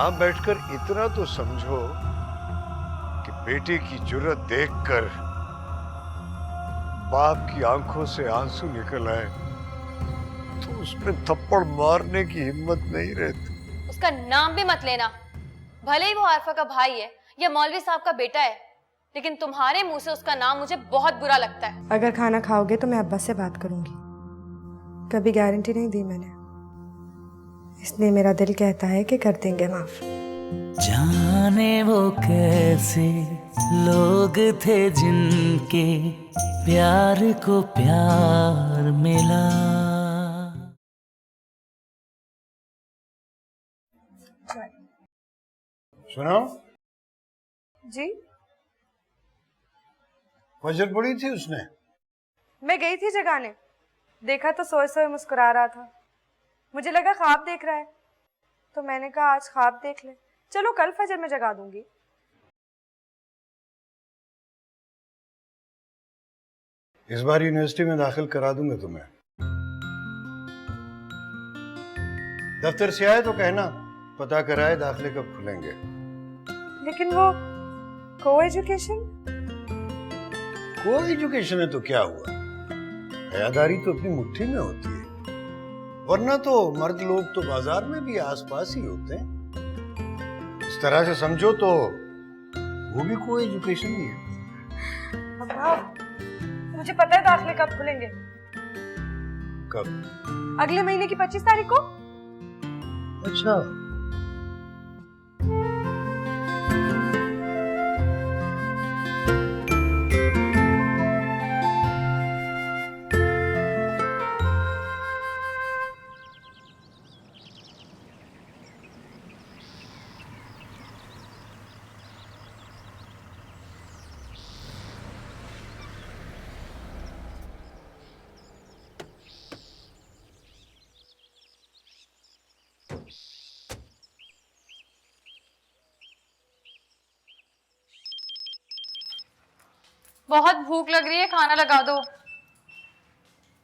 यहां बैठकर इतना तो समझो कि बेटे की जुर्रत देखकर बाप की आंखों से आंसू निकल आए तो उसमें थप्पड़ मारने की हिम्मत नहीं रहती। उसका नाम भी मत लेना, भले ही वो आरफा का भाई है या मौलवी साहब का बेटा है, लेकिन तुम्हारे मुंह से उसका नाम मुझे बहुत बुरा लगता है। अगर खाना खाओगे तो मैं अब्बा से बात करूंगी, कभी गारंटी नहीं दी मैंने, इसलिए मेरा दिल कहता है कि कर देंगे माफ। जाने वो कैसे लोग थे जिनके प्यार को प्यार मिला। सुनो जी, फजर पड़ी थी उसने? मैं गई थी जगाने, देखा तो सोए सोए मुस्कुरा रहा था, मुझे लगा ख्वाब देख रहा है, तो मैंने कहा आज ख्वाब देख ले, चलो कल फजर में जगा दूंगी। इस बार यूनिवर्सिटी में दाखिल करा दूंगा तुम्हें। दफ्तर से आए तो कहना पता कराए दाखिले कब खुलेंगे। लेकिन वो को एजुकेशन? को एजुकेशन है तो क्या हुआ, हयादारी तो अपनी मुट्ठी में होती है, वरना तो मर्द लोग तो बाजार में भी आसपास ही होते हैं। इस तरह से समझो तो वो भी को एजुकेशन ही है। अब्बा, मुझे पता है दाखिले कब खुलेंगे। कब? अगले महीने की 25 तारीख को। अच्छा, बहुत भूख लग रही है, खाना लगा दो।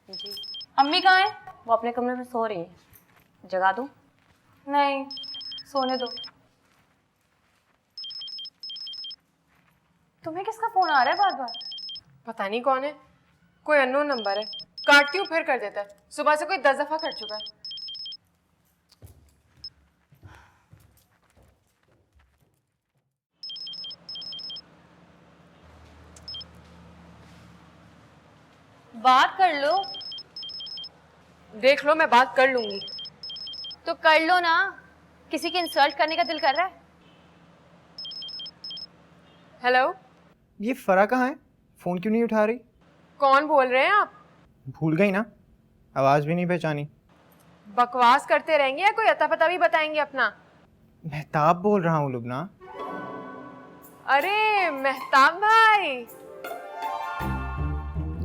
जी, अम्मी कहाँ है? वो अपने कमरे में सो रही है, जगा दूं? नहीं, सोने दो। तुम्हें किसका फोन आ रहा है बार बार? पता नहीं कौन है, कोई अननोन नंबर है, काटती हूँ फिर कर देता है। सुबह से कोई 10 दफा कर चुका है। बात कर लो। देख लो, मैं बात कर लूंगी। तो कर लो ना, किसी की इंसल्ट करने का दिल कर रहा है? हेलो, ये फरा कहाँ है? फ़ोन क्यों नहीं उठा रही? कौन बोल रहे हैं आप? भूल गई ना, आवाज़ भी नहीं पहचानी। बकवास करते रहेंगे या कोई अता पता भी बताएंगे अपना? महताब बोल रहा हूँ लुबना। अरे मेहताब भाई,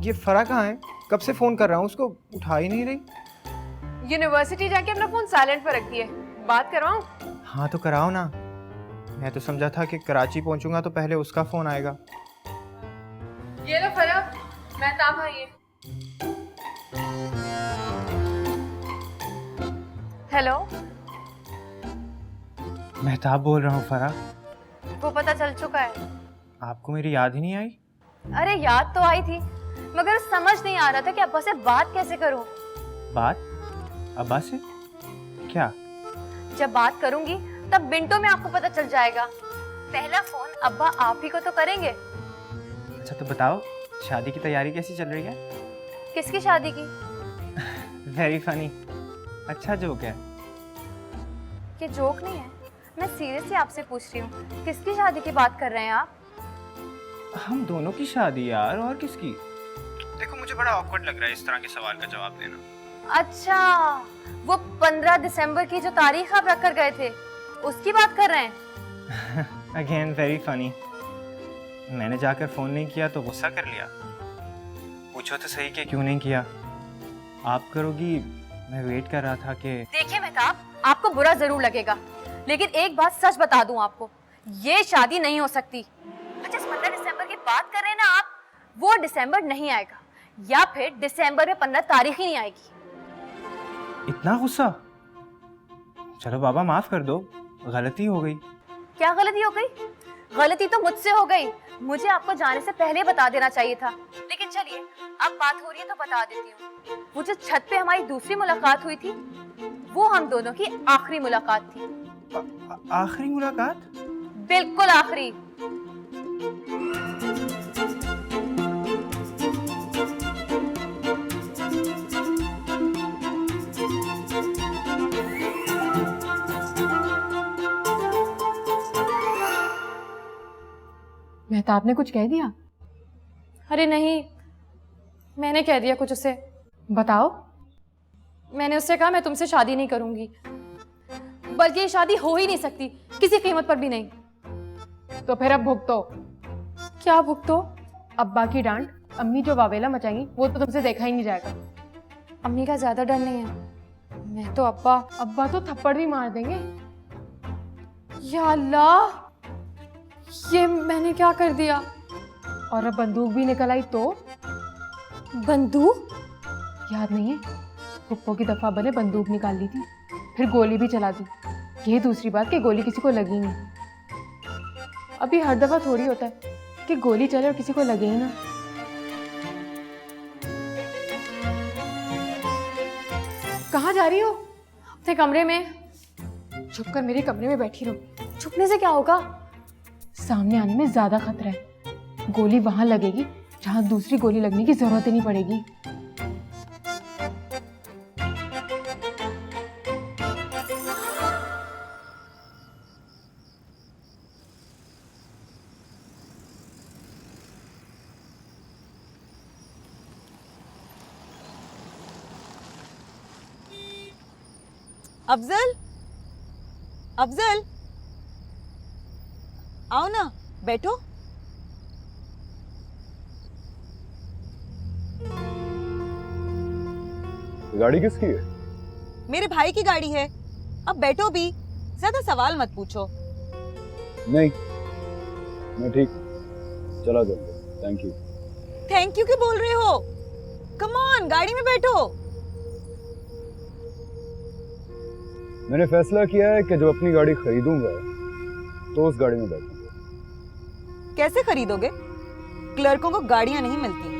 ये फरा कहाँ है? कब से फ़ोन कर रहा हूँ, उसको उठा ही नहीं रही। यूनिवर्सिटी जाके अपना फोन साइलेंट पर रख दिए। बात करवाऊं? हाँ तो कराओ ना, मैं तो समझा था कि कराची पहुँचूंगा तो पहले उसका फ़ोन आएगा। ये लो फरा, मेहताब भाई है। हेलो, महताब बोल रहा हूँ फरा। वो पता चल चुका है। आपको मेरी याद ही नहीं आई? अरे याद तो आई थी, मगर समझ नहीं आ रहा था कि अब्बा से बात कैसे करूं। बात? अब्बा से? क्या? जब बात करूंगी तब मिनटों में आपको पता चल जाएगा। पहला फोन अब्बा आप ही को तो करेंगे। अच्छा तो बताओ, शादी की तैयारी कैसी चल रही है? किसकी शादी की? वेरी फनी, अच्छा जोक है। ये जोक नहीं है, मैं सीरियसली आपसे पूछ रही हूँ, किसकी शादी की बात कर रहे हैं आप? हम दोनों की शादी यार, और किसकी? देखो मुझे बड़ा ऑकवर्ड लग रहा है इस तरह के सवाल का जवाब देना। अच्छा, वो 15 दिसंबर की जो तारीख आप रख कर गए थे, उसकी बात कर रहे हैं? Again very funny. मैंने जाकर फोन नहीं किया तो गुस्सा कर लिया। पूछो तो सही कि क्यों नहीं किया। आप करोगी, मैं वेट कर रहा था कि। देखिए मेहताब, आपको बुरा जरूर लगेगा, लेकिन एक बात सच बता दूं आपको, ये शादी नहीं हो सकती। अच्छा, 15 दिसंबर की बात कर रहे हैं ना आप, वो दिसंबर नहीं आएगा, या फिर दिसंबर में 15 तारीख ही नहीं आएगी। इतना गुस्सा? चलो बाबा माफ कर दो, गलती हो गई। क्या गलती हो गई? गलती तो मुझसे हो गई। मुझे आपको जाने से पहले बता देना चाहिए था। लेकिन चलिए, अब बात हो रही है तो बता देती हूँ। वो जो छत पे हमारी दूसरी मुलाकात हुई थी, वो हम दोनों की आखिरी मुलाकात थी। आखिरी मुलाकात? बिल्कुल आखिरी। मेहताब ने कुछ कह दिया? अरे नहीं, मैंने कह दिया कुछ उसे। बताओ। मैंने उससे कहा मैं तुमसे शादी नहीं करूंगी, बल्कि ये शादी हो ही नहीं सकती, किसी कीमत पर भी नहीं। तो फिर अब भुगतो। क्या भुगतो? अब्बा की डांट, अम्मी जो वावेला मचाएंगी वो तो तुमसे देखा ही नहीं जाएगा। अम्मी का ज्यादा डर नहीं है, मैं तो अब्बा तो थप्पड़ भी मार देंगे। या अल्लाह, ये मैंने क्या कर दिया? और अब बंदूक भी निकल आई तो? बंदूक? याद नहीं है, पुप्पो की दफा बने बंदूक निकाल ली थी, फिर गोली भी चला दी। ये दूसरी बात कि गोली किसी को लगी नहीं। अभी हर दफा थोड़ी होता है कि गोली चले और किसी को लगे ही ना। कहाँ जा रही हो? अपने कमरे में। छुप कर मेरे कमरे में बैठी रहो। छुपने से क्या होगा? सामने आने में ज्यादा खतरा है। गोली वहां लगेगी जहां दूसरी गोली लगने की जरूरत ही नहीं पड़ेगी। अफजल, अफजल, आओ ना, बैठो। गाड़ी किसकी है? मेरे भाई की गाड़ी है। अब बैठो भी, ज्यादा सवाल मत पूछो। नहीं, मैं ठीक हूँ। चला जल्दी। Thank you. थैंक यू क्यों बोल रहे हो? कम ऑन, गाड़ी में बैठो। मैंने फैसला किया है कि जब अपनी गाड़ी खरीदूंगा तो उस गाड़ी में बैठूंगा। कैसे खरीदोगे? क्लर्कों को गाड़ियां नहीं मिलती।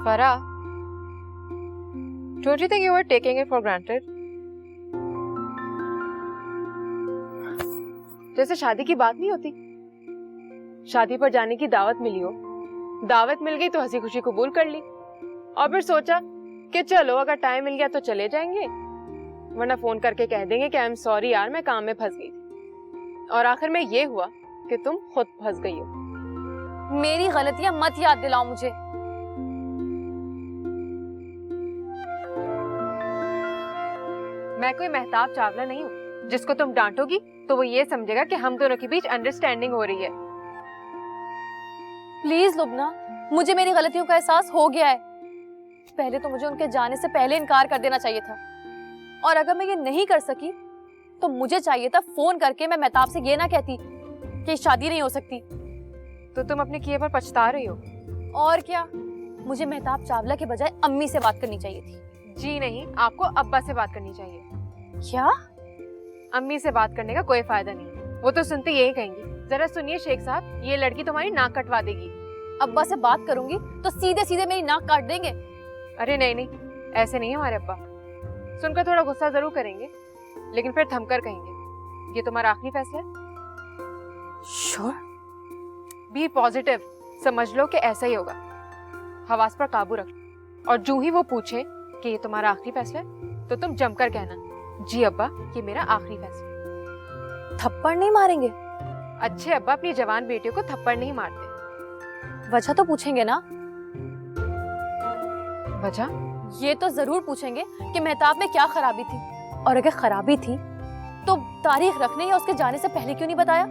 Farah, don't you think you were taking it for granted? जैसे शादी की बात नहीं होती। शादी पर जाने की दावत मिली हो, दावत मिल गई तो हंसी खुशी कबूल कर ली, और फिर सोचा कि चलो अगर टाइम मिल गया तो चले जाएंगे, वरना फोन करके कह देंगे कि आई एम सॉरी यार, मैं काम में फंस गई थी। और आखिर में ये हुआ कि तुम खुद फंस गई हो। मेरी गलतियां मत याद दिलाओ मुझे। मैं कोई मेहताब चावला नहीं हूँ जिसको तुम डांटोगी तो वो ये समझेगा कि हम दोनों के बीच अंडरस्टैंडिंग हो रही है। प्लीज लुबना, मुझे मेरी गलतियों का एहसास हो गया है। पहले तो मुझे उनके जाने से पहले इनकार कर देना चाहिए था, और अगर मैं ये नहीं कर सकी तो मुझे चाहिए था फोन करके मैं मेहताब से ये ना कहती कि शादी नहीं हो सकती। तो तुम अपने किए पर पछता रही हो। और क्या, मुझे मेहताब चावला के बजाय अम्मी से बात करनी चाहिए थी। जी नहीं, आपको अब्बा से बात करनी चाहिए। क्या? अम्मी से बात करने का कोई फायदा नहीं। वो तो सुनते यही कहेंगी, जरा सुनिए शेख साहब, ये लड़की तुम्हारी नाक कटवा देगी। अब्बा से बात करूंगी तो सीधे सीधे मेरी नाक काट देंगे। अरे नहीं नहीं, ऐसे नहीं है हमारे अब्बा। सुनकर थोड़ा गुस्सा जरूर करेंगे, लेकिन फिर थमकर कहेंगे ये तुम्हारा आखिरी फैसला है। श्योर? बी पॉजिटिव, समझ लो कि ऐसा ही होगा। हवास पर काबू रख, और जो ही वो पूछे कि ये तुम्हारा आखिरी फैसला है तो तुम जमकर कहना, जी अब्बा ये मेरा आखिरी फैसला है। थप्पड़ नहीं मारेंगे? अच्छे अब्बा अपनी जवान बेटियों को थप्पड़ नहीं मारते। वजह तो पूछेंगे ना? वजह? ये तो जरूर पूछेंगे कि मेहताब में क्या खराबी थी, और अगर खराबी थी तो तारीख रखने या उसके जाने से पहले क्यों नहीं बताया?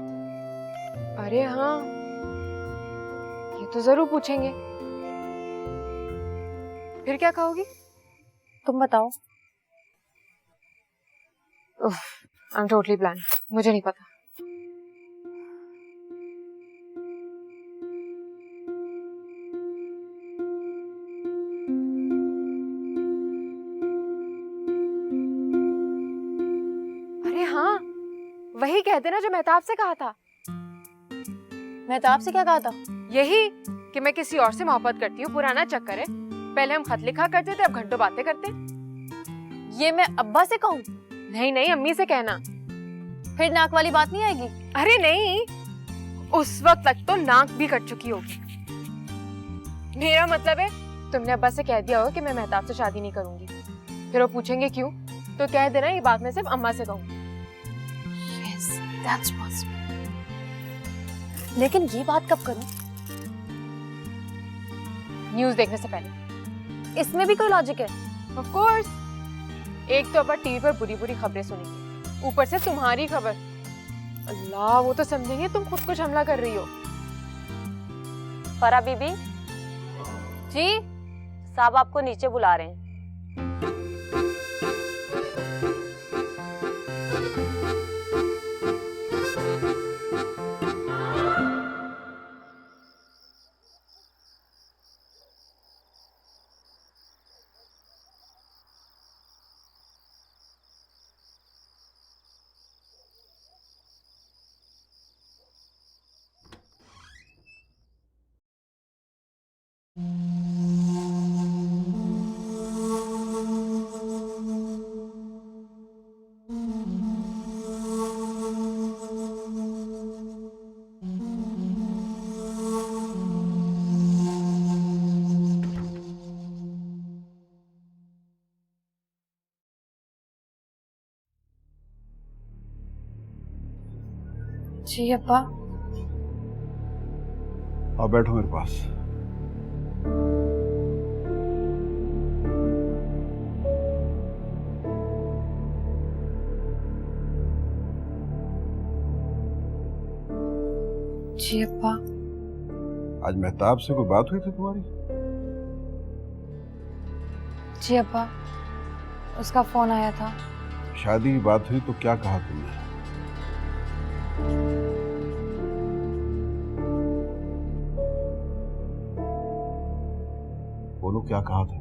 अरे हाँ, ये तो जरूर पूछेंगे। फिर क्या कहोगी? तुम बताओ। आई एम टोटली ब्लैंक, मुझे नहीं पता। अरे हाँ, वही कहते ना जो मेहताब से कहा था। मेहताब से क्या कहा था? यही कि मैं किसी और से मोहब्बत करती हूँ, पुराना चक्कर है। पहले हम खत लिखा करते थे, अब घंटों बातें करते। ये मैं अब्बा से कहूँ? नहीं नहीं, अम्मी से कहना। फिर नाक वाली बात नहीं आएगी? अरे नहीं, उस वक्त तक तो नाक भी कट चुकी होगी। मेरा मतलब है तुमने अब्बा से कह दिया होगा कि मैं मेहताब से शादी नहीं करूंगी। फिर वो पूछेंगे क्यों, तो कह देना ये बात मैं सिर्फ अम्मा से कहूँ। Yes, that's possible. लेकिन ये बात कब करूं? न्यूज़ देखने से पहले। इसमें भी कोई लॉजिक है? Of course. एक तो अब्बा टीवी पर बुरी बुरी खबरें सुनेंगे, ऊपर से तुम्हारी खबर। अल्लाह, वो तो समझेंगे तुम खुद कुछ हमला कर रही हो। फरा बीबी जी? साहब आपको नीचे बुला रहे हैं। जी अब्बा। आप बैठो मेरे पास। जी अब्बा। आज मेहताब से कोई बात हुई थी तुम्हारी? जी अब्बा, उसका फोन आया था। शादी की बात हुई तो क्या कहा तुमने? बोलो, क्या कहा था?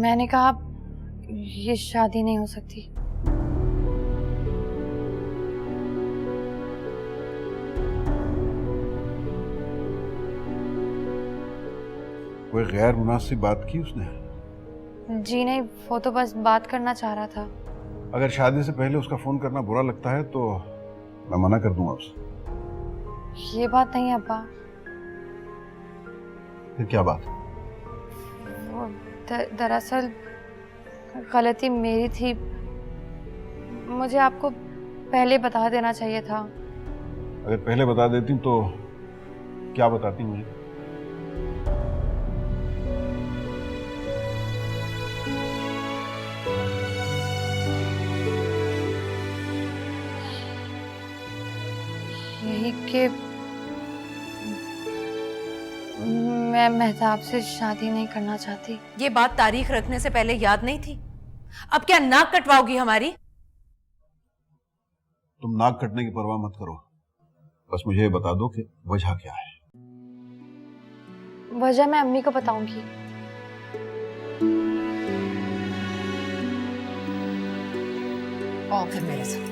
मैंने कहा ये शादी नहीं हो सकती। कोई गैर मुनासिब बात की उसने? जी नहीं, वो तो बस बात करना चाह रहा था। अगर शादी से पहले उसका फोन करना बुरा लगता है तो मैं मना कर दूंगा उसे। ये बात नहीं है अब्बा। फिर क्या बात? वो दरअसल गलती मेरी थी। मुझे आपको पहले बता देना चाहिए था। अगर पहले बता देती तो क्या बताती मुझे? यही कि मैं मेहताब से शादी नहीं करना चाहती। ये बात तारीख रखने से पहले याद नहीं थी? अब क्या नाक कटवाओगी हमारी? तुम नाक कटने की परवाह मत करो, बस मुझे ये बता दो कि वजह क्या है। वजह मैं अम्मी को बताऊंगी। और फिर मेरे साथ।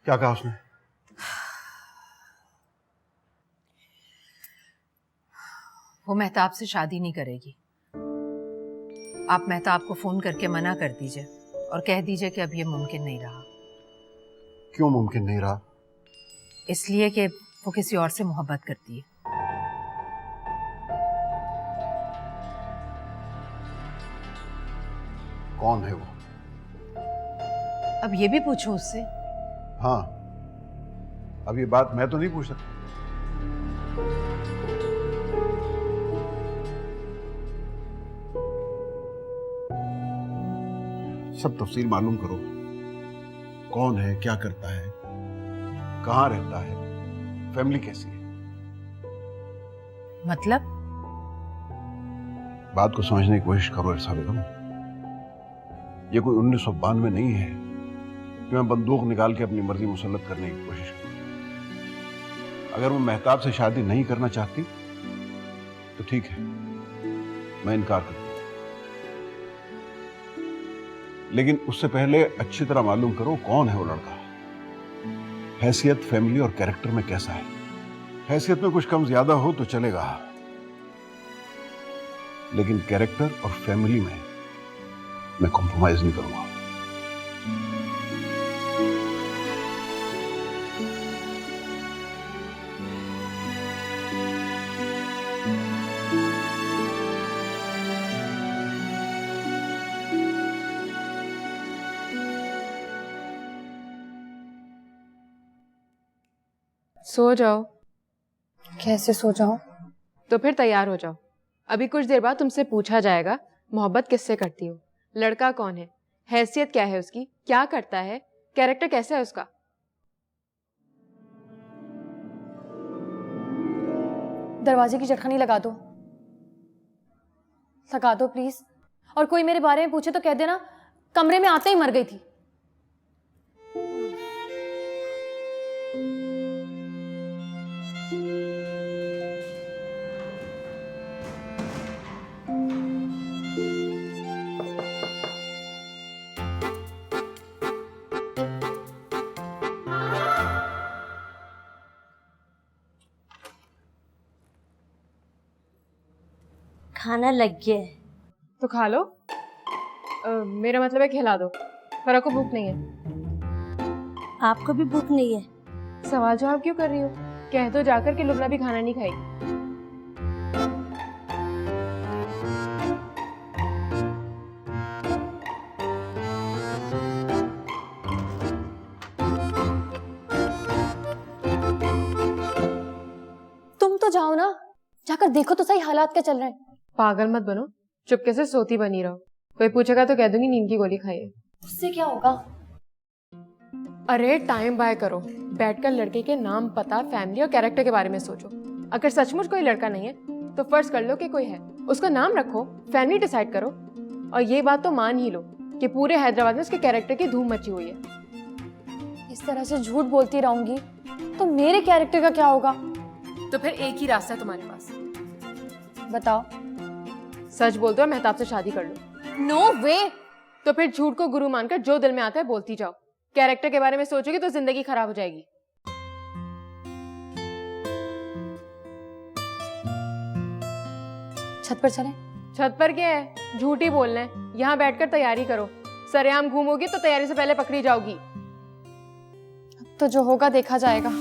क्या कहा उसने? वो मेहताब से शादी नहीं करेगी। आप मेहताब को फोन करके मना कर दीजिए और कह दीजिए कि अब ये मुमकिन नहीं रहा। क्यों मुमकिन नहीं रहा? इसलिए कि वो किसी और से मोहब्बत करती है। कौन है वो? अब ये भी पूछूं उससे? हाँ, अब ये बात मैं तो नहीं पूछ सकता। सब तफसील मालूम करो। कौन है, क्या करता है, कहाँ रहता है, फैमिली कैसी है। मतलब? बात को समझने की कोशिश करो इरसा बेगम। ये कोई 1992 नहीं है कि मैं बंदूक निकाल के अपनी मर्जी मुसल्लत करने की कोशिश करूं। अगर वो मेहताब से शादी नहीं करना चाहती तो ठीक है, मैं इनकार कर दूंगा। लेकिन उससे पहले अच्छी तरह मालूम करो कौन है वो लड़का, हैसियत, फैमिली और कैरेक्टर में कैसा है। हैसियत में कुछ कम ज्यादा हो तो चलेगा, लेकिन कैरेक्टर और फैमिली में मैं कॉम्प्रोमाइज नहीं करूंगा। सो जाओ। कैसे सो जाऊं? तो फिर तैयार हो जाओ। अभी कुछ देर बाद तुमसे पूछा जाएगा मोहब्बत किससे करती हो, लड़का कौन है, हैसियत क्या है उसकी, क्या करता है, कैरेक्टर कैसा है उसका। दरवाजे की चटखनी लगा दो प्लीज। और कोई मेरे बारे में पूछे तो कह देना कमरे में आते ही मर गई थी। खाना लग गया है। तो खा लो। मेरा मतलब है खिला दो। फरा को भूख नहीं है। आपको भी भूख नहीं है? सवाल जवाब क्यों कर रही हो? कह दो जाकर कि लुबना भी खाना नहीं खाई। तुम तो जाओ ना, जाकर देखो तो सही हालात क्या चल रहे हैं। पागल मत बनो, चुपके से सोती बनी रहो। कोई पूछेगा तो कह दूंगी नींद की गोली खाई है। उससे क्या होगा? अरे टाइम बाय करो, बैठकर लड़के के नाम, पता, फैमिली और कैरेक्टर के बारे में सोचो। अगर सचमुच कोई लड़का नहीं है तो फर्ज कर लो कि कोई है, उसका नाम रखो, फैमिली डिसाइड करो, और ये बात तो मान ही लो कि पूरे हैदराबाद में उसके कैरेक्टर की धूम मची हुई है। इस तरह से झूठ बोलती रहूंगी तो मेरे कैरेक्टर का क्या होगा? तो फिर एक ही रास्ता है तुम्हारे पास। बताओ। सच बोल दो और मेहताब से शादी कर लो। नो वे। तो फिर झूठ को गुरु मानकर जो दिल में आता है बोलती जाओ। कैरेक्टर के बारे में सोचोगी तो जिंदगी खराब हो जाएगी। छत पर चलें? छत पर क्या है, झूठ ही बोलना है। यहाँ बैठकर तैयारी करो, सरेआम घूमोगी तो तैयारी से पहले पकड़ी जाओगी। अब तो जो होगा देखा जाएगा।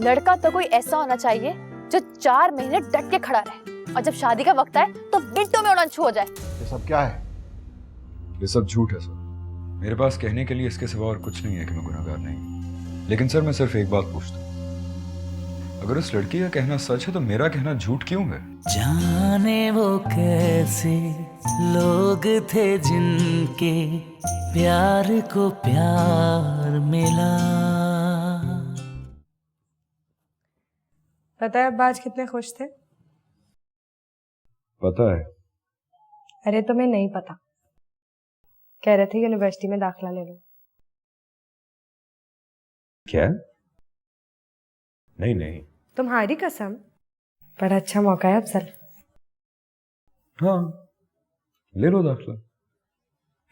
लड़का तो कोई ऐसा होना चाहिए जो 4 महीने डट के खड़ा रहे और जब शादी का वक्त आए तो मिनटों में उड़न छू हो जाए। ये सब क्या है? ये सब झूठ है सर। मेरे पास कहने के लिए इसके सिवा और कुछ नहीं है कि मैं गुनहगार नहीं। लेकिन सर मैं सिर्फ एक बात पूछता हूँ, अगर उस लड़की का कहना सच है तो मेरा कहना झूठ क्यों है? जाने वो कैसे लोग थे जिनके प्यार को प्यार मिला। पता है अब्बा आज कितने खुश थे? पता है। अरे तुम्हें नहीं पता, कह रहे थे यूनिवर्सिटी में दाखिला ले लो। क्या? नहीं नहीं। तुम्हारी कसम, बड़ा अच्छा मौका है अफजल। हाँ ले लो दाखिला।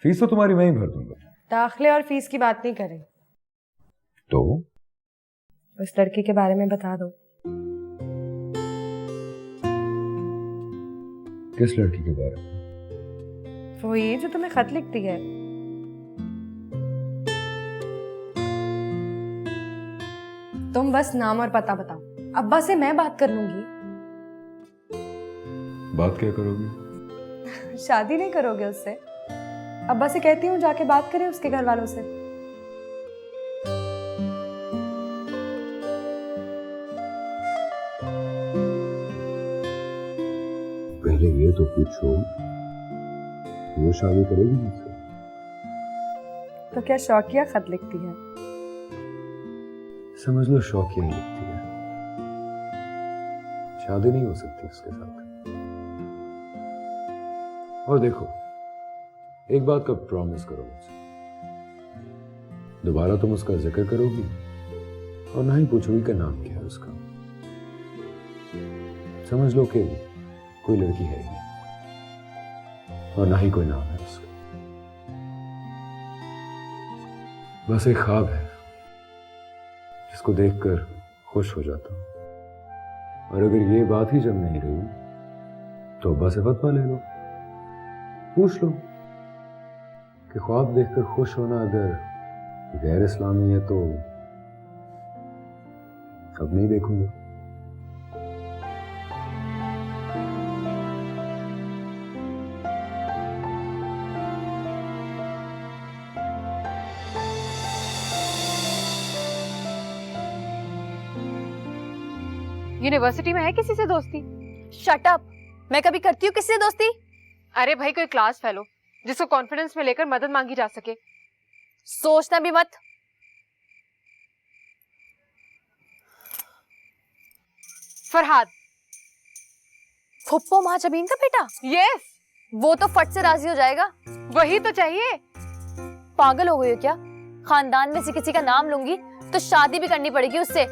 फीस तो तुम्हारी मैं ही भर दूंगा। दाखिले और फीस की बात नहीं करें, तो उस लड़की के बारे में बता दो। किस लड़की के बारे में? वो ये जो तुम्हें खत लिखती है। तुम बस नाम और पता बताओ, अब्बा से मैं बात कर लूंगी। बात क्या करोगी? शादी नहीं करोगे उससे? अब्बा से कहती हूँ जाके बात करें उसके घर वालों से। पहले ये तो पूछो, वो शादी करेगी मुझसे? तो क्या शौकिया खत लिखती है? समझ लो शौकिया ही लिखती है। शादी नहीं हो सकती उसके साथ। और देखो, एक बात का प्रॉमिस करो मुझसे, दोबारा तुम उसका जिक्र करोगी और ना ही पूछोगी कि नाम क्या है उसका। समझ लो कि कोई लड़की है ही नहीं और ना ही कोई नाम है उसका। बस एक ख्वाब है जिसको देखकर खुश हो जाता हूं। और अगर ये बात ही जम नहीं रही तो अब्बा से फतवा ले लो, पूछ लो कि ख्वाब देखकर खुश होना अगर गैर इस्लामी है तो अब नहीं देखूंगा। यूनिवर्सिटी में है किसी से दोस्ती? Shut up. मैं कभी करती हूँ किसी से दोस्ती? अरे भाई कोई क्लास फेलो जिसको कॉन्फिडेंस में लेकर मदद मांगी जा सके। सोचना भी मत। फरहाद। फुप्पो महाजबीन का बेटा? यस। वो तो फट से राजी हो जाएगा। वही तो चाहिए। पागल हो गई हो क्या? खानदान में से किसी का नाम लूंगी तो शादी भी करनी पड़ेगी उससे।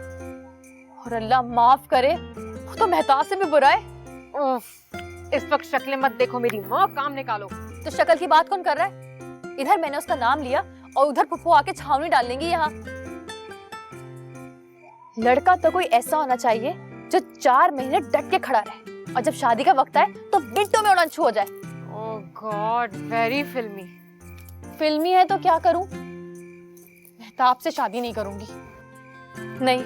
और अल्लाह माफ करे, वो तो मेहताब से भी बुरा है। इस वक्त शक्लें मत देखो मेरी माँ, काम निकालो। तो शक्ल की बात कौन कर रहा है? इधर मैंने उसका नाम लिया और उधर पुप्पो आके छावनी डाल लेंगी यहाँ। लड़का तो कोई ऐसा होना चाहिए जो 4 महीने डट के खड़ा रहे और जब शादी का वक्त आए तो मिनटों में उड़न छू हो जाए। ओह गॉड, वेरी फिल्मी। फिल्मी है तो क्या करूं? मेहताब से शादी नहीं करूंगी। नहीं,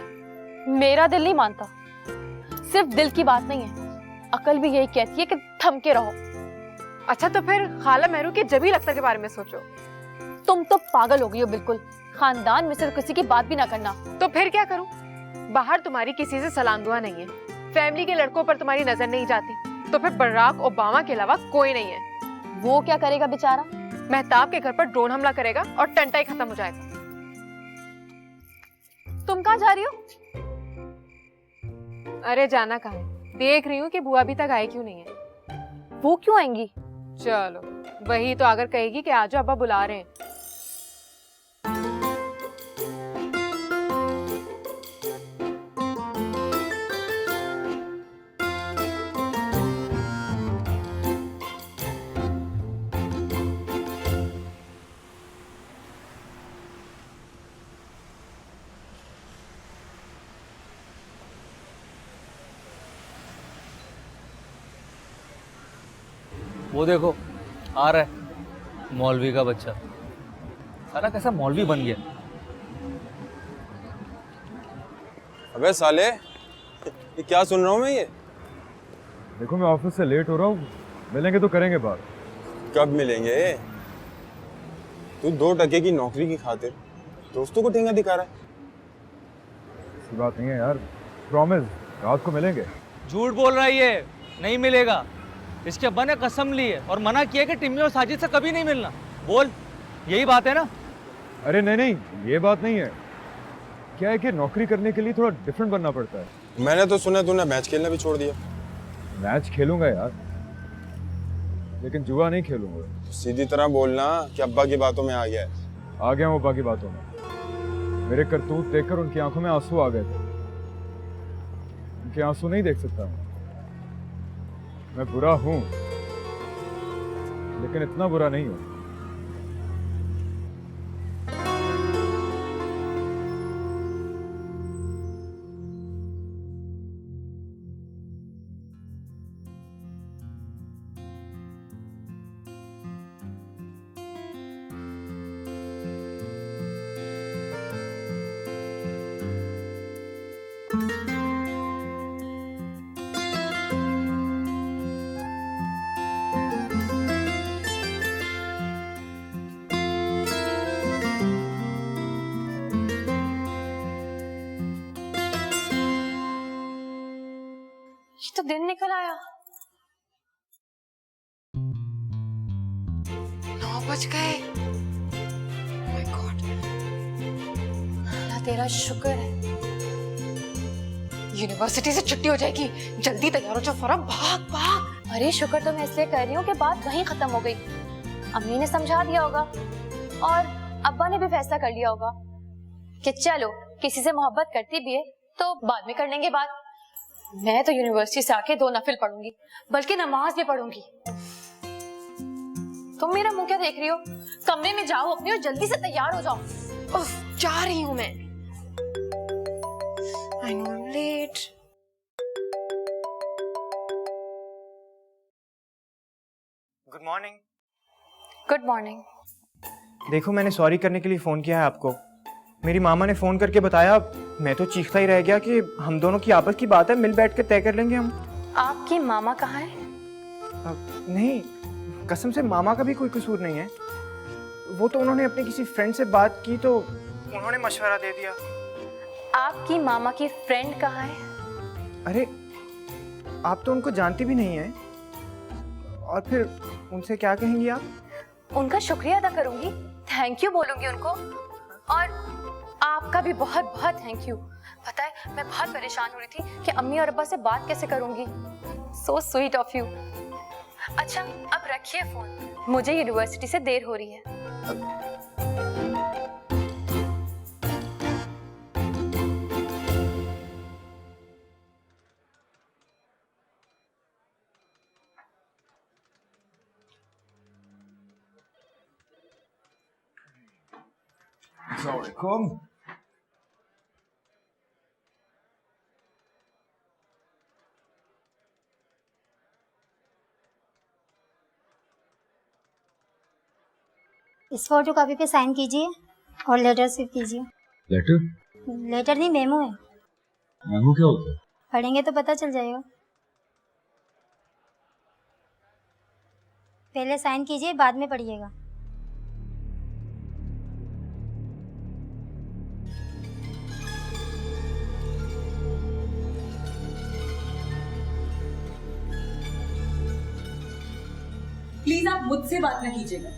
मेरा दिल नहीं मानता। सिर्फ दिल की बात नहीं है, अकल भी यही कहती है कि थमके रहो। अच्छा तो फिर खाला मेहरू के जबील अख्तर के बारे में सोचो। तुम तो पागल हो गई हो बिल्कुल। खानदान में से किसी की बात भी ना करना। तो फिर क्या करूं? बाहर तुम्हारी किसी से सलाम दुआ नहीं है, फैमिली के लड़कों पर तुम्हारी नजर नहीं जाती, तो फिर बराक ओबामा के अलावा कोई नहीं है। वो क्या करेगा बेचारा? मेहताब के घर पर ड्रोन हमला करेगा और टंटा ही खत्म हो जाएगा। तुम कहाँ जा रही हो? अरे जाना कहाँ है, देख रही हूँ कि बुआ अभी तक आई क्यों नहीं है। वो क्यों आएंगी? चलो वही तो अगर कहेगी कि आजो अब्बा बुला रहे हैं। वो देखो आ रहा है मौलवी का बच्चा। साला कैसा मौलवी बन गया। अबे साले, ये क्या सुन रहा हूँ मैं? ये देखो मैं ऑफिस से लेट हो रहा हूँ, मिलेंगे तो करेंगे बात। कब मिलेंगे? तू 2 टके की नौकरी की खातिर दोस्तों को ठेंगा दिखा रहा है। ऐसी बात नहीं है यार, प्रॉमिस रात को मिलेंगे। झूठ बोल रहा है ये, नहीं मिलेगा। इसके अब्बा ने कसम ली है और मना किया कि टिम्मी और साजिद से कभी नहीं मिलना। बोल, यही बात है ना? अरे नहीं नहीं, ये बात नहीं है। क्या है कि नौकरी करने के लिए थोड़ा डिफरेंट बनना पड़ता है। मैंने तो सुना तूने मैच खेलना भी छोड़ दिया। मैच खेलूंगा यार, लेकिन जुआ नहीं खेलूंगा। तो सीधी तरह बोलना कि अब्बा की बातों में आ गया है। आ गया हूँ अब्बा की बातों में। मेरे करतूत देखकर उनकी आंखों में आंसू आ गए थे। उनके आंसू नहीं देख सकता मैं बुरा हूं, लेकिन इतना बुरा नहीं हूं। ये तो दिन निकल आया। 9 बज गए। माय गॉड, अल्लाह तेरा शुक्र है। यूनिवर्सिटी से छुट्टी हो जाएगी। जल्दी तैयार हो जाओ फरा, भाग भाग। अरे शुक्र तो मैं इसलिए कर रही हूँ कि बात वहीं खत्म हो गई। अम्मी ने समझा दिया होगा और अब्बा ने भी फैसला कर लिया होगा कि चलो किसी से मोहब्बत करती भी है तो बाद में कर लेंगे बात। मैं तो यूनिवर्सिटी से आके 2 नफिल पढ़ूंगी, बल्कि नमाज भी पढ़ूंगी। तुम मेरा मुंह क्या देख रही हो? कमरे में जाओ अपने और जल्दी से तैयार हो जाओ। उफ, जा रही हूँ मैं। I know I'm late. Good morning. Good morning. देखो मैंने सॉरी करने के लिए फ़ोन किया है आपको। मेरी मामा ने फ़ोन करके बताया, मैं तो चीखता ही रह गया कि हम दोनों की आपस की बात है, मिल बैठ कर तय कर लेंगे हम। आपकी मामा कहाँ है? नहीं, कसम से मामा का भी कोई कसूर नहीं है। वो तो उन्होंने अपने किसी फ्रेंड से बात की तो उन्होंने मशवरा दे दिया। आपकी मामा की फ्रेंड कहाँ है? अरे आप तो उनको जानती भी नहीं है, और फिर उनसे क्या कहेंगी आप? उनका शुक्रिया अदा करूंगी, थैंक यू बोलूंगी उनको। और आपका भी बहुत बहुत थैंक यू। पता है मैं बहुत परेशान हो रही थी कि अम्मी और अब्बा से बात कैसे करूंगी। So sweet of you. अच्छा अब रखिए फोन, मुझे यूनिवर्सिटी से देर हो रही है। अस्सलामुअलैकुम। इस फोटो कॉपी पे साइन कीजिए और लेटर से कीजिए। लेटर? लेटर नहीं, मेमो है। मेमो क्या होता है? पढ़ेंगे तो पता चल जाएगा। पहले साइन कीजिए, बाद में पढ़िएगा। प्लीज आप मुझसे बात न कीजिएगा।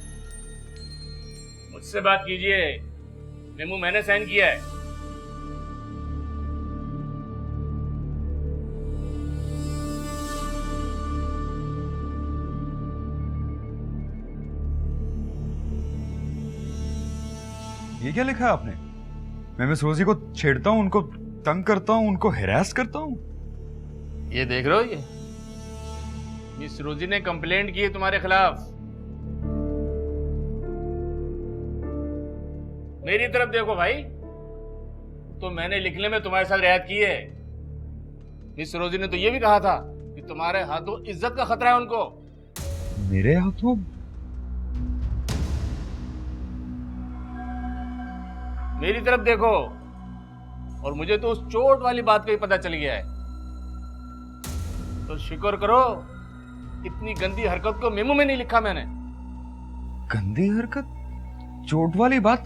मुझसे बात कीजिए, मेमो मैंने साइन किया है। ये क्या लिखा है आपने? मैं मिस रोजी को छेड़ता हूँ, उनको तंग करता हूँ, उनको हैरास करता हूँ। ये देख रहे हो, ये मिस रोजी ने कंप्लेंट की है तुम्हारे खिलाफ। मेरी तरफ देखो भाई, तो मैंने लिखने में तुम्हारे साथ रियायत की है। मिस रोजी ने तो ये भी कहा था कि तुम्हारे हाथों इज्जत का खतरा है उनको। मेरे हाथों? मेरी तरफ देखो, और मुझे तो उस चोट वाली बात का ही पता चल गया है। तो शुक्र करो इतनी गंदी हरकत को मेमो में नहीं लिखा मैंने। गंदी हरकत? चोट वाली बात?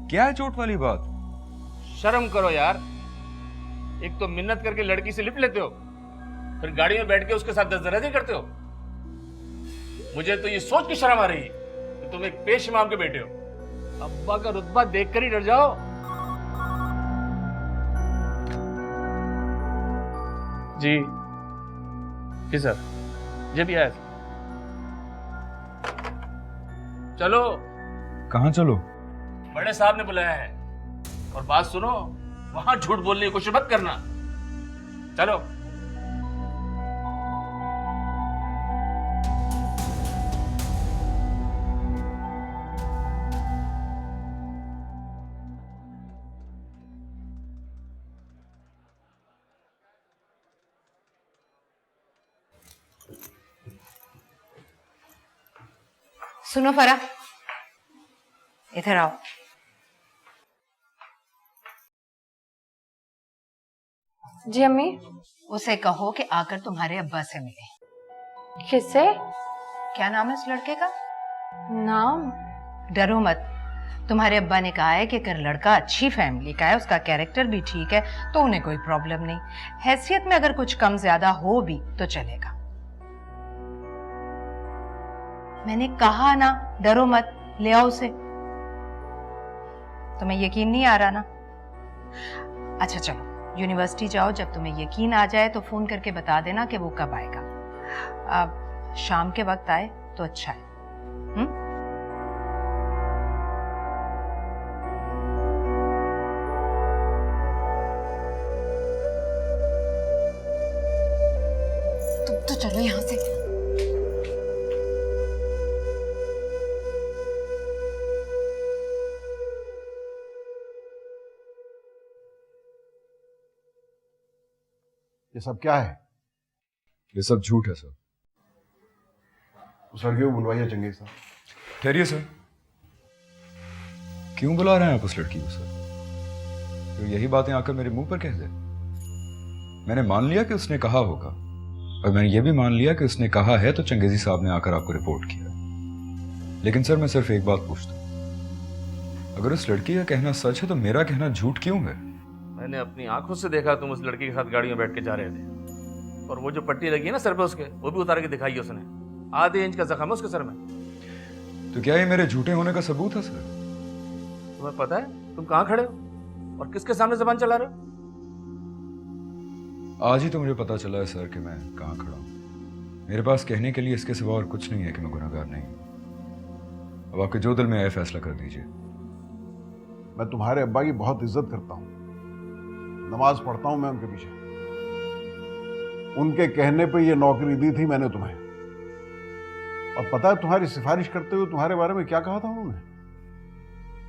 क्या है चोट वाली बात? शर्म करो यार। एक तो मिन्नत करके लड़की से लिप लेते हो, फिर गाड़ी में बैठ के उसके साथ दस्तदराजी करते हो। मुझे तो ये सोच के शर्म आ रही है कि तुम एक पेश इमाम के बेटे हो। अब्बा का रुतबा देखकर ही डर जाओ। जी सर, जब आया। चलो। कहाँ चलो? बड़े साहब ने बुलाया है। और बात सुनो, वहां झूठ बोलने की कोशिश मत करना। चलो। सुनो फरा, इधर आओ। जी अम्मी। उसे कहो कि आकर तुम्हारे अब्बा से मिले। किससे? क्या नाम है उस लड़के का? नाम? डरो मत, तुम्हारे अब्बा ने कहा है कि अगर लड़का अच्छी फैमिली का है, उसका कैरेक्टर भी ठीक है, तो उन्हें कोई प्रॉब्लम नहीं। हैसियत में अगर कुछ कम ज्यादा हो भी तो चलेगा। मैंने कहा ना, डरो मत, ले आओ उसे। तुम्हें यकीन नहीं आ रहा ना? अच्छा चलो, यूनिवर्सिटी जाओ, जब तुम्हें यकीन आ जाए तो फोन करके बता देना कि वो कब आएगा। अब शाम के वक्त आए तो अच्छा है। तुम तो चलो यहाँ से। ये सब क्या है? ये सब झूठ है सर। उस लड़के को बुलवाइए चंगेज साहब। ठहरिए सर, क्यों बुला रहे हैं आप उस लड़की को सर? तो यही बातें आकर मेरे मुंह पर कह दे। मैंने मान लिया कि उसने कहा होगा, और मैंने ये भी मान लिया कि उसने कहा है तो चंगेजी साहब ने आकर आपको रिपोर्ट किया। लेकिन सर मैं सिर्फ एक बात पूछता हूं, अगर उस लड़की का कहना सच है तो मेरा कहना झूठ क्यों है? मैंने अपनी आंखों से देखा तुम उस लड़की के साथ गाड़ी में बैठ के जा रहे थे, और वो जो पट्टी लगी है ना सर पे उसके, वो भी उतार के दिखाई है उसने। आधे इंच का जख्म है उसके सर में। तो क्या ये मेरे झूठे होने का सबूत है सर? तुम्हें पता है तुम कहाँ खड़े हो और किसके सामने जबान चला रहे हो? आज ही तो मुझे पता चला है सर कि मैं कहाँ खड़ा हूँ। मेरे पास कहने के लिए इसके सिवा और कुछ नहीं है कि मैं गुनहगार नहीं हूँ। अब आपके जो दिल में आए फैसला कर दीजिए। मैं तुम्हारे अब्बा की बहुत इज्जत करता हूँ, नमाज पढ़ता हूँ मैं उनके पीछे। उनके कहने पे ये नौकरी दी थी मैंने तुम्हें। और पता है तुम्हारी सिफारिश करते हुए तुम्हारे बारे में क्या कहा था उन्होंने?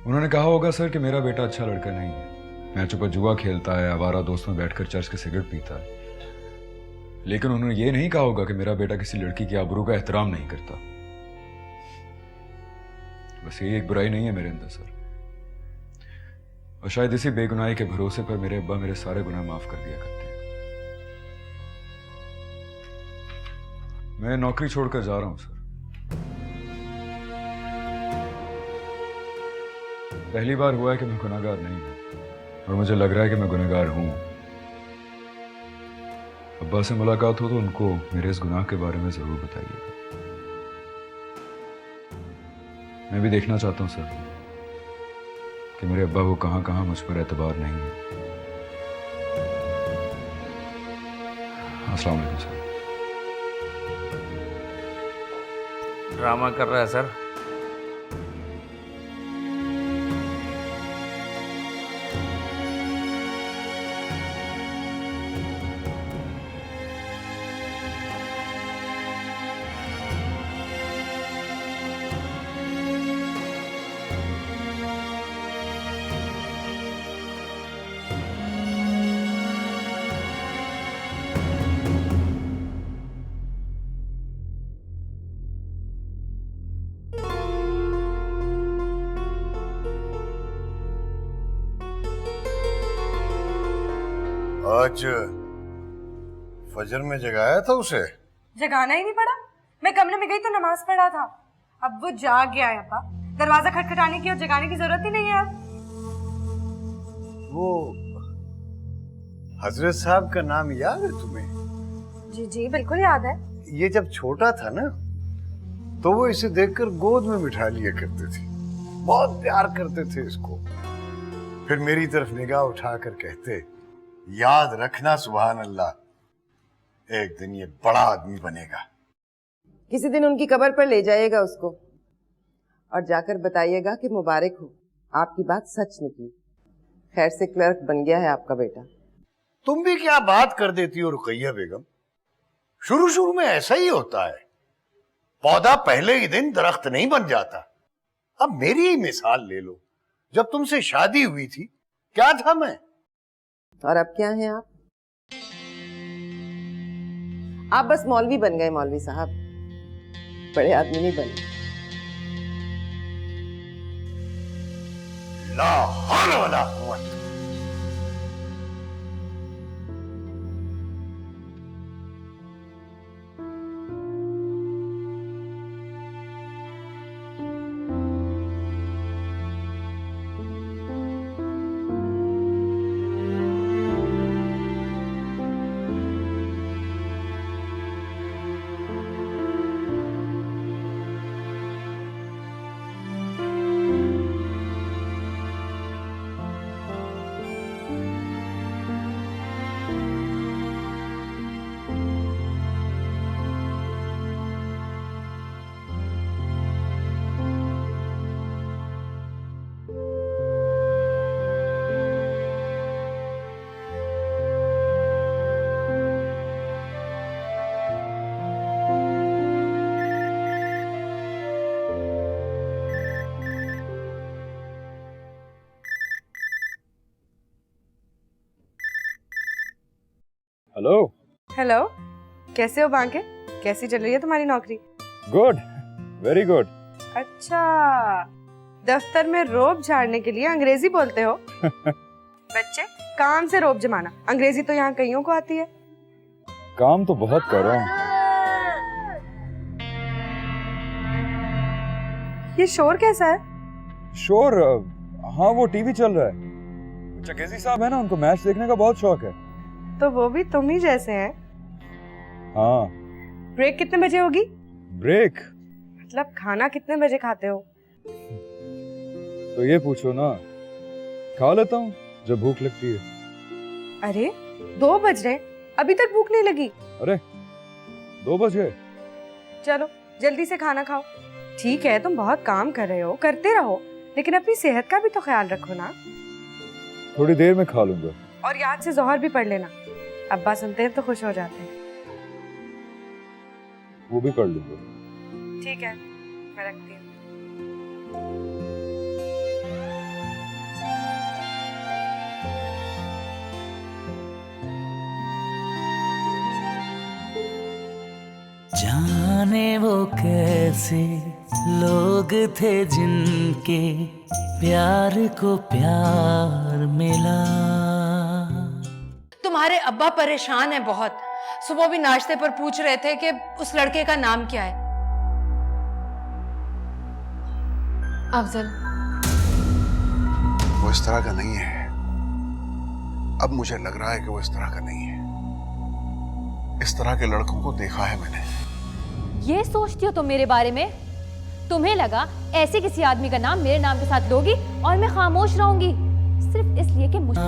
उन्होंने कहा होगा सर कि मेरा बेटा अच्छा लड़का नहीं है, मैचों पर जुआ खेलता है, आवारा दोस्तों में बैठकर चर्च के सिगरेट पीता है। लेकिन उन्होंने ये नहीं कहा होगा कि मेरा बेटा किसी लड़की की आबरू का एहतराम नहीं करता। बस ये एक बुराई नहीं है मेरे अंदर सर, और शायद इसी बेगुनाही के भरोसे पर मेरे अब्बा मेरे सारे गुनाह माफ कर दिया करते हैं। मैं नौकरी छोड़कर जा रहा हूं सर। पहली बार हुआ है कि मैं गुनहगार नहीं हूं, और मुझे लग रहा है कि मैं गुनहगार हूं। अब्बा से मुलाकात हो तो उनको मेरे इस गुनाह के बारे में जरूर बताइएगा। मैं भी देखना चाहता हूं सर कि मेरे अब्बा को कहां कहां मुझ पर एतबार नहीं है। अस्सलाम वालेकुम सर। ड्रामा कर रहा है सर। आज फजर में जगाया था उसे? जगाना ही नहीं पड़ा। मैं कमरे में गई तो नमाज पढ़ा था। अब वो जाग गया है अब्बा। दरवाजा खटखटाने की और जगाने की जरूरत ही नहीं है अब। वो हजरत साहब का नाम याद है तुम्हें? जी जी बिल्कुल याद है। ये जब छोटा था ना तो वो इसे देखकर गोद में बिठा लिया करते थे, बहुत प्यार करते थे इसको। फिर मेरी तरफ निगाह उठाकर कहते, याद रखना सुभान अल्लाह, एक दिन ये बड़ा आदमी बनेगा। किसी दिन उनकी कब्र पर ले जाइएगा उसको और जाकर बताइएगा कि मुबारक हो, आपकी बात सच निकली। खैर से क्लर्क बन गया है आपका बेटा। तुम भी क्या बात कर देती हो रुकैया बेगम, शुरू शुरू में ऐसा ही होता है। पौधा पहले ही दिन दरख्त नहीं बन जाता। अब मेरी ही मिसाल ले लो, जब तुमसे शादी हुई थी क्या था मैं, और अब क्या हैं आप? आप बस मौलवी बन गए मौलवी साहब, बड़े आदमी नहीं बने। ला हौल वला कुव्वत। हेलो। हेलो, कैसे हो बांके? कैसी चल रही है तुम्हारी नौकरी? Good, very good. अच्छा, दफ्तर में रोब झाड़ने के लिए अंग्रेजी बोलते हो? बच्चे, काम से रोब जमाना, अंग्रेजी तो यहाँ कईयों को आती है। काम तो बहुत कर रहा हूँ। ये शोर कैसा है? शोर? हाँ, वो टीवी चल रहा है। चकेजी साहब है ना, उनको मैच देखने का बहुत शौक है। तो वो भी तुम ही जैसे हैं। हाँ। ब्रेक कितने बजे होगी? ब्रेक? मतलब खाना कितने बजे खाते हो? तो ये पूछो ना, खा लेता हूँ जब भूख लगती है। अरे 2 बज रहे, अभी तक भूख नहीं लगी? अरे 2 बज गए। चलो जल्दी से खाना खाओ। ठीक है, तुम बहुत काम कर रहे हो, करते रहो, लेकिन अपनी सेहत का भी तो ख्याल रखो ना। थोड़ी देर में खा लूंगा। और याद से जोहर भी पढ़ लेना, अब्बा सुनते हैं तो खुश हो जाते हैं। वो भी पढ़ लूंगा। ठीक है, मैं रखती हूँ। जाने वो कैसे लोग थे जिनके प्यार को प्यार मिला। तुम्हारे अब्बा परेशान है बहुत। सुबह भी नाश्ते पर पूछ रहे थे कि उस लड़के का नाम क्या है। अफजल, वो इस तरह का नहीं है। अब मुझे लग रहा है कि वो इस तरह का नहीं है। इस तरह के लड़कों को देखा है मैंने। ये सोचती हो तुम मेरे बारे में? तुम्हें लगा ऐसे किसी आदमी का नाम मेरे नाम के साथ लोगी और मैं खामोश रहूंगी सिर्फ इसलिए कि मुझे